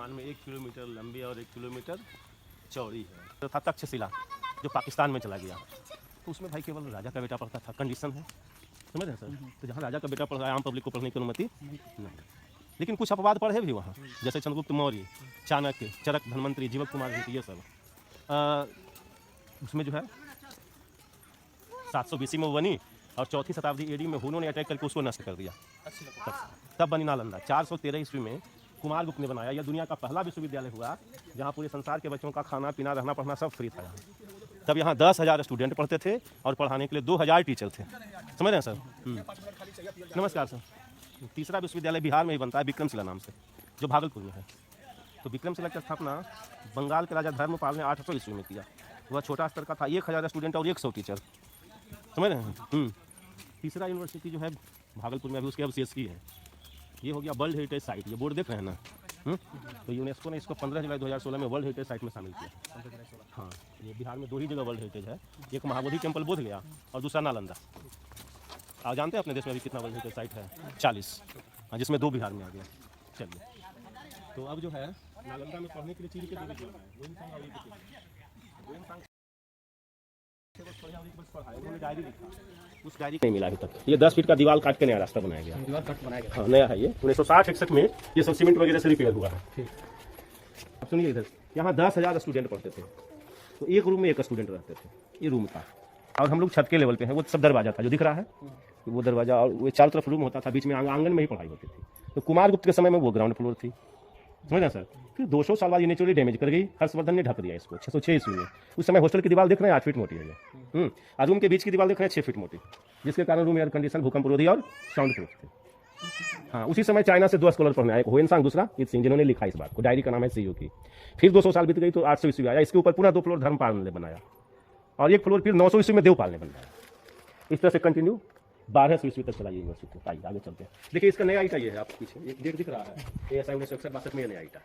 वर्तमान में 1 किलोमीटर लंबी और 1 किलोमीटर चौड़ी है। तो था तक्षशिला जो पाकिस्तान में चला गया, तो उसमें भाई केवल राजा का बेटा पढ़ता था, कंडीशन है, समझ रहे हैं सर। तो जहाँ राजा का बेटा पढ़ रहा है आम पब्लिक को पढ़ने की अनुमति नहीं। लेकिन कुछ अपवाद पढ़े भी वहाँ, जैसे चंद्रगुप्त मौर्य, चाणक्य, चरक धनवंतरी, जीवक कुमार, ये सब उसमें जो है 700 BC में वो बनी और 4वीं शताब्दी AD में हुनों ने अटैक करके उसको नष्ट कर दिया। तब बनी नालंदा। 413 ईस्वी में कुमारगुप्त ने बनाया। यह दुनिया का पहला विश्वविद्यालय हुआ जहाँ पूरे संसार के बच्चों का खाना पीना रहना पढ़ना सब फ्री था यहाँ। तब यहाँ 10,000 स्टूडेंट पढ़ते थे और पढ़ाने के लिए 2,000 टीचर थे, समझ रहे हैं सर। नमस्कार सर। तीसरा विश्वविद्यालय बिहार में ही बनता है विक्रमशिला नाम से, जो भागलपुर में है। तो विक्रमशिला की स्थापना बंगाल के राजा धर्मपाल ने 800 ईस्वी में किया। वह छोटा स्तर का था, 1,000 स्टूडेंट और 100 टीचर, समझ रहे हैं। तीसरा यूनिवर्सिटी जो है भागलपुर में अभी उसके अवशेष की है। ये हो गया वर्ल्ड हेरिटेज साइट, ये बोर्ड देख रहे हैं ना। तो यूनेस्को ने इसको 15 जुलाई 2016 में वर्ल्ड हेरिटेज साइट में शामिल किया। हाँ, ये बिहार में 2 ही जगह वर्ल्ड हेरिटेज है, एक महाबोधि टेम्पल बोध गया और दूसरा नालंदा। आप जानते हैं अपने देश में अभी कितना वर्ल्ड हेरिटेज साइट है? 40, हाँ, जिसमें 2 बिहार में आ गया। चलिए, तो अब जो है नालंदा में पढ़ने के लिए चीज़ के डायरी लिखा, उस डायरी नहीं मिला अभी तक। ये 10 फीट का दीवार काट के नया रास्ता बनाया गया। दीवार काट बनाया गया, हाँ, नया है ये। 1960-61 में ये सब सीमेंट वगैरह से रिपेयर हुआ है। अब सुनिए, इधर यहाँ 10,000 स्टूडेंट पढ़ते थे, तो एक रूम में 1 स्टूडेंट रहते थे, ये रूम था। और हम लोग छत के लेवल पे हैं। वो सब दरवाजा था जो दिख रहा है, वो दरवाजा, और वो चारों तरफ रूम होता था, बीच में आंगन में ही पढ़ाई होती थी। तो कुमारगुप्त के समय में वो ग्राउंड फ्लोर थी, समझ रहे हैं सर। फिर 200 साल बाद ये नेचुरली डैमेज कर गई, हर्षवर्धन ने ढक दिया इसको 606 ईस्वी में। उस समय हॉस्टल की दीवार देख रहे हैं 8 फीट मोटी है ये, और रूम के बीच की दीवार देख रहे हैं 6 फीट मोटी, जिसके कारण रूम एयर कंडीशन, भूकंप रोधी और साउंड प्रूफ थे। हाँ, उसी समय चाइना से 2 स्कॉलर पढ़ने आए, हुएनसांग, दूसरा इत सिंह, जिन्होंने लिखा इस बात को। डायरी का नाम है सीयू की। फिर 200 साल बीत गई तो 800 ईस्वी आया। इसके ऊपर पूरा 2 फ्लोर धर्मपाल ने बनाया और 1 फ्लोर फिर 900 ईस्वी में देवपाल ने बनाया। इस तरह से कंटिन्यू 1200 ईस्वी तक चला ये यूनिवर्सिटी। आइए आगे चलते हैं। देखिए, इसका नया ईटा ये है, आपके पीछे एक डेट दिख रहा है, ASI 1961-62 में ये नया ईटा।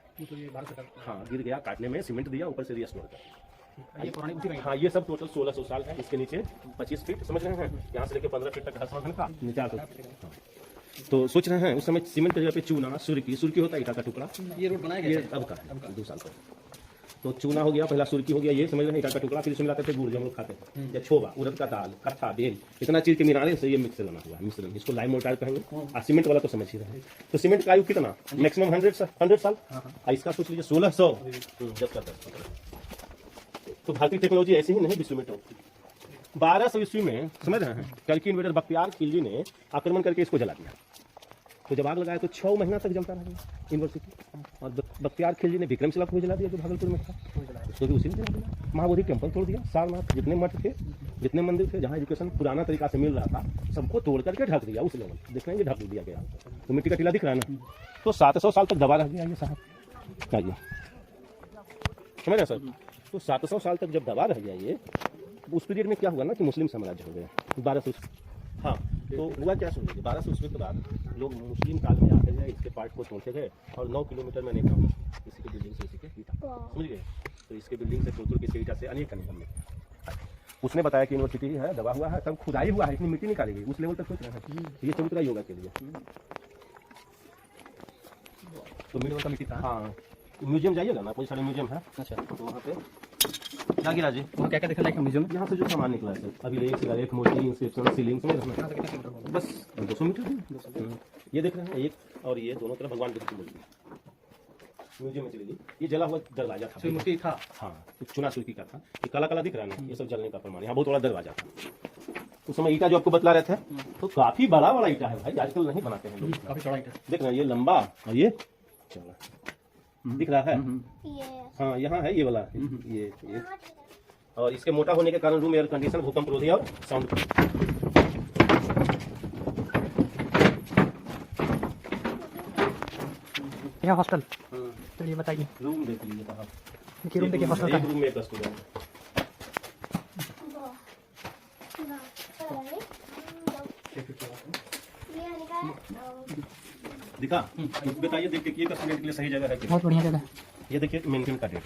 हाँ, गिर गया, काटने में सीमेंट दिया, ऊपर से रिस्टोर कर। हाँ, ये सब टोटल 1600 साल है। इसके नीचे 25 फीट, समझ रहे हैं, यहाँ से लेकर 15 फीट तक हर्षवर्धन का नीचे 800। तो सोच रहे हैं उस समय सीमेंट की जगह पे चूना, सुर्की होता है, ईटा का टुकड़ा। ये रोड बनाया गया अब का 2 साल पहले। तो चूना हो गया, पहला सुर्की हो गया, ये समझ रहे हैं, ईटा का टुकड़ा। फिर इसमें मिलाते थे गुड़, जो हम लोग खाते हैं, या छोबा, उड़द का दाल, कट्ठा, बेल, इतना चीज के मिलाने से ये मिक्सर बना हुआ है, मिश्रण। इसको लाइम मोर्टार कहेंगे। और सीमेंट वाला तो समझ ही रहे हैं। तो सीमेंट का आयु कितना? मैक्सिमम 100 साल। और इसका सोच लीजिए 1600। तो भारतीय टेक्नोलॉजी ऐसे ही नहीं विश्व में टॉप थी। 1200 ईस्वी में, समझ रहे हैं, टर्की इन्वेडर बख्तियार खिलजी ने आक्रमण करके इसको जला दिया। तो जब आग लगाया तो 6 महीना तक जलता रहा यूनिवर्सिटी। और बख्तियार खिलजी ने विक्रमशिला को जला दिया, जो भागलपुर में था, उसको भी उसी ने जला दिया। महाबोधि टेम्पल तोड़ दिया, सारनाथ, जितने मठ थे, जितने मंदिर थे, जहाँ एजुकेशन पुराना तरीका से मिल रहा था, सबको तोड़ करके ढक दिया। उस लेवल देख रहे हैं, ढक दिया गया। तो मिट्टी का टीला दिख रहा है ना। तो 700 साल तक दबा रह गया ये साहब। आइए, समझ रहे सर। तो 700 साल तक जब दबा रह गया ये, उस पीरियड में क्या हुआ ना कि मुस्लिम साम्राज्य हो गया 1200। हाँ, तो हुआ क्या सुन लीजिए, 1200 ईस्वी के बाद लोग मुस्लिम काल में आते गए, इसके पार्ट को तोड़ते गए और 9 किलोमीटर में अनेक इसी के बिल्डिंग से, इसी के ईटा, समझ गए। तो इसके बिल्डिंग से तोड़ के ईटा से अनेक हमने। उसने बताया कि यूनिवर्सिटी है, दबा हुआ है, तब खुदाई हुआ है, इतनी मिट्टी निकाली गई, उस लेवल तक सोच रहे हैं। ये चबूतरा योगा के लिए, तो मिट्टी का मिट्टी था। हाँ, म्यूजियम जाइएगा ना, बहुत सारे म्यूजियम है। अच्छा, तो वहाँ पे जागिरा जी, वहाँ क्या क्या देखा लाइक म्यूजियम? यहाँ से जो सामान निकला है अभी एक मूर्ति, इंस्क्रिप्शन, सीलिंग, बस 200 मीटर। ये देख रहे हैं, एक और ये दोनों तरफ भगवान बुद्ध की मूर्ति म्यूजियम में चलेगी। ये जला हुआ दरवाजा था, मूर्ति था। हाँ, चुना सुर्की का था। ये काला काला दिख रहा है ना, ये सब जलने का प्रमाण। यहाँ बहुत बड़ा दरवाजा था। उस समय ईटा जो आपको बतला रहे थे, तो काफी बड़ा बड़ा ईटा है भाई, आजकल नहीं बनाते हैं लोग। काफी बड़ा ईटा देख रहे हैं, ये लंबा और ये चला दिख रहा है। हाँ, यहाँ है ये वाला, ये और इसके मोटा होने के कारण रूम एयर कंडीशन, भूकंप रोधी और साउंड। यहाँ हॉस्टल, चलिए बताइए। रूम देख लीजिए कहाँ, रूम देखिए, हॉस्टल का रूम में 1 स्टूडेंट दिखा। बताइए, देखिए कि स्टूडेंट के लिए सही जगह है कि बहुत बढ़िया जगह। ये देखिए मेंटेन का डेट,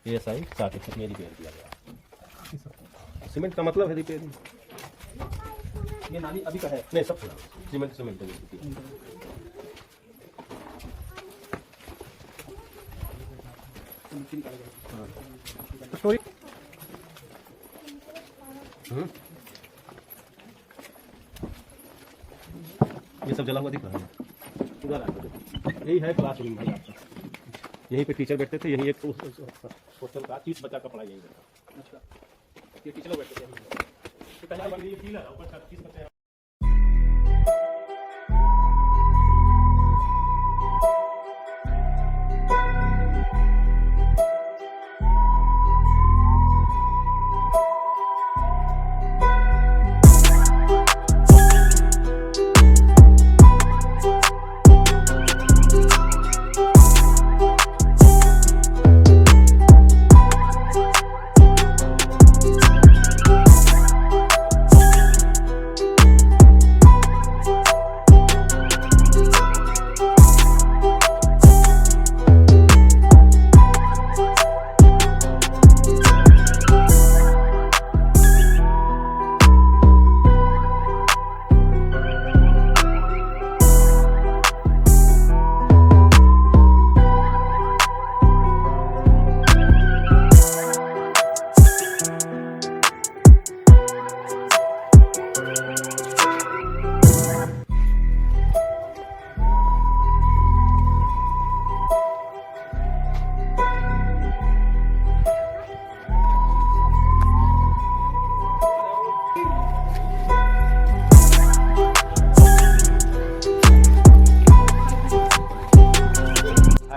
ASI 60 में रिपेयर किया गया। सीमेंट का मतलब है रिपेयरिंग। ये नाली अभी का है नहीं, सब सीमेंट स्टोरी ये सब जला हुआ दिख रहा है। उधर आ जाओ। यही है क्लासरूम भाई आपका। यहीं पे टीचर बैठते थे, यहीं एक हॉस्टल का 30 बच्चा का पढ़ाई यहीं बैठा। अच्छा, ये टीचर लोग बैठते थे। तो पहला बार ये फील है ऊपर 30 बच्चे।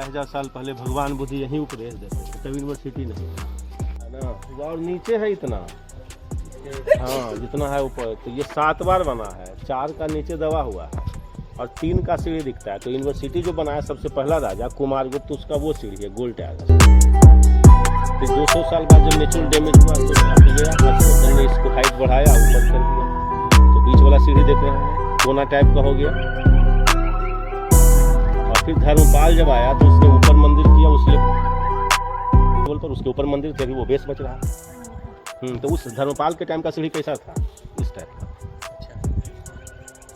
हजार साल पहले भगवान बुद्ध यहीं उपदेश देते थे, तब यूनिवर्सिटी नहीं है ना। और नीचे है इतना, हाँ जितना है ऊपर। तो ये 7 बार बना है, 4 का नीचे दबा हुआ है और 3 का सीढ़ी दिखता है। तो यूनिवर्सिटी जो बनाया सबसे पहला राजा कुमारगुप्त, उसका वो सीढ़ी है, गोल टायर। फिर 200 साल बाद जब नेचुरल डैमेज हुआ तो गया, ने इसको हाइट बढ़ाया, ऊपर कर दिया। तो बीच वाला सीढ़ी देख रहे हैं, कोना टाइप का हो गया। फिर धर्मपाल जब आया तो उसने ऊपर मंदिर किया, उसके पर उसके ऊपर मंदिर, तभी वो बेस बच रहा है। तो उस धर्मपाल के टाइम का सीढ़ी कैसा था, इस टाइप का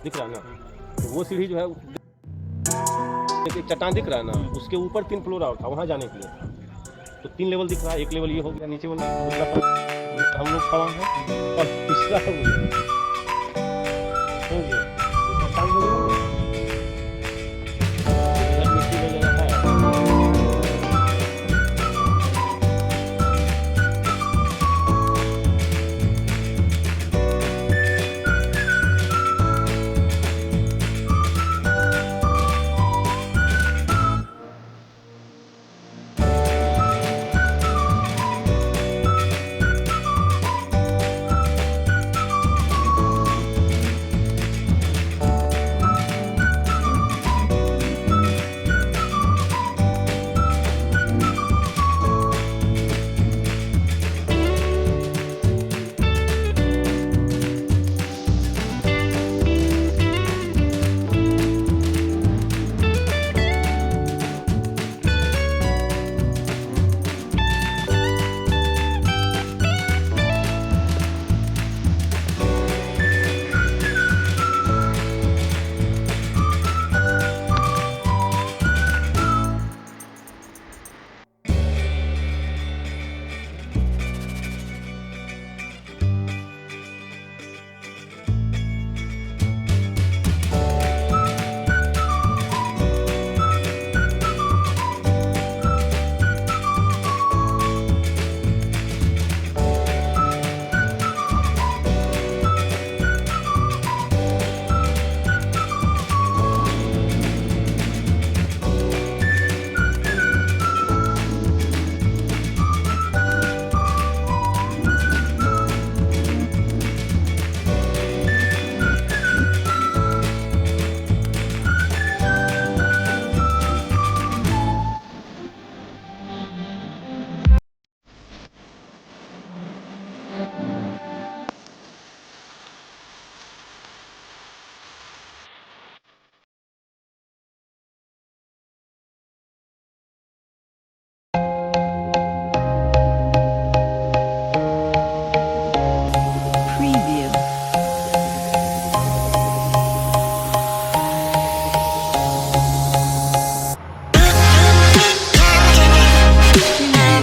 दिख रहा है ना। तो वो सीढ़ी जो है एक चट्टान दिख रहा है ना, उसके ऊपर 3 फ्लोर और था वहाँ जाने के लिए। तो 3 लेवल दिख रहा है, एक लेवल ये हो गया, नीचे वाला हम लोग खड़ा है और तीसरा